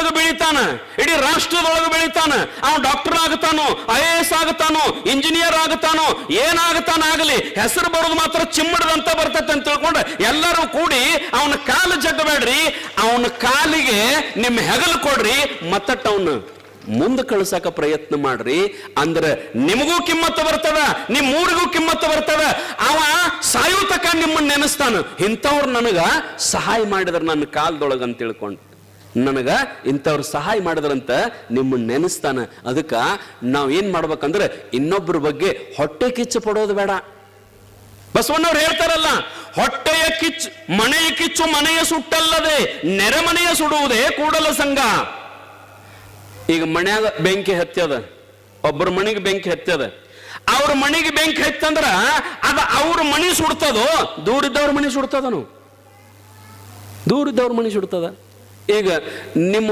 ಸಮಾಜದೊಳಗೆ ಬೆಳಿತಾನ, ಇಡೀ ರಾಷ್ಟ್ರದೊಳಗೆ ಬೆಳಿತಾನ. ಅವನು doctor ಆಗುತ್ತಾನೋ, IAS ಆಗುತ್ತಾನೋ, engineer ಆಗುತ್ತಾನೋ, ಏನಾಗುತ್ತಾನಾಗಲಿ, ಹೆಸರು ಬರೋದು ಮಾತ್ರ ಚಿಮ್ಮಡದಂತ ಬರ್ತೈತೆ ಅಂತ ತಿಳ್ಕೊಂಡು ಎಲ್ಲರೂ ಕೂಡಿ ಅವನ ಕಾಲು ಜಗ್ಗಬೇಡ್ರಿ, ಅವನ ಕಾಲಿಗೆ ನಿಮ್ಮ ಹೆಗಲು ಕೊಡ್ರಿ, ಮತ್ತಟ್ಟ ಅವನು ಮುಂದೆ ಕಳ್ಸಕ ಪ್ರಯತ್ನ ಮಾಡ್ರಿ. ಅಂದ್ರೆ ನಿಮಗೂ ಕಿಮ್ಮತ್ತು ಬರ್ತದ, ನಿಮ್ ಊರಿಗೂ ಕಿಮ್ಮತ್ತು ಬರ್ತದ. ಅವ ಸಾಯುತಕ ನಿಮ್ಮನ್ನ ನೆನೆಸ್ತಾನ, ಇಂಥವ್ರು ನನಗ ಸಹಾಯ ಮಾಡಿದ್ರ ನನ್ನ ಕಾಲದೊಳಗ ಅಂತ ತಿಳ್ಕೊಂಡು, ನನಗ ಇಂಥವ್ರು ಸಹಾಯ ಮಾಡಿದ್ರಂತ ನಿಮ್ಮನ್ನ ನೆನೆಸ್ತಾನ. ಅದಕ್ಕ ನಾವ್ ಏನ್ ಮಾಡ್ಬೇಕಂದ್ರೆ ಇನ್ನೊಬ್ಬರ ಬಗ್ಗೆ ಹೊಟ್ಟೆ ಕಿಚ್ಚು ಪಡೋದು ಬೇಡ. ಬಸವಣ್ಣವ್ರು ಹೇಳ್ತಾರಲ್ಲ, ಹೊಟ್ಟೆಯ ಕಿಚ್ಚು ಮನೆಯ ಕಿಚ್ಚು ಮನೆಯ ಸುಟ್ಟಲ್ಲದೆ ನೆರೆಮನೆಯ ಸುಡುವುದೇ ಕೂಡಲ ಸಂಘ. ಈಗ ಮನ್ಯಾಗ ಬೆಂಕಿ ಹತ್ಯದ, ಒಬ್ಬರ ಮನೆಗೆ ಬೆಂಕಿ ಹತ್ಯದ, ಅವ್ರ ಮನೆಗೆ ಬೆಂಕಿ ಹತ್ತಂದ್ರ ಅದ ಅವ್ರ ಮನೆ ಸುಡ್ತದೋ ದೂರಿದ್ದವ್ರ ಮನೆ ಸುಡ್ತದನು? ದೂರಿದ್ದವ್ರ ಮನೆ ಸುಡ್ತದ. ಈಗ ನಿಮ್ಮ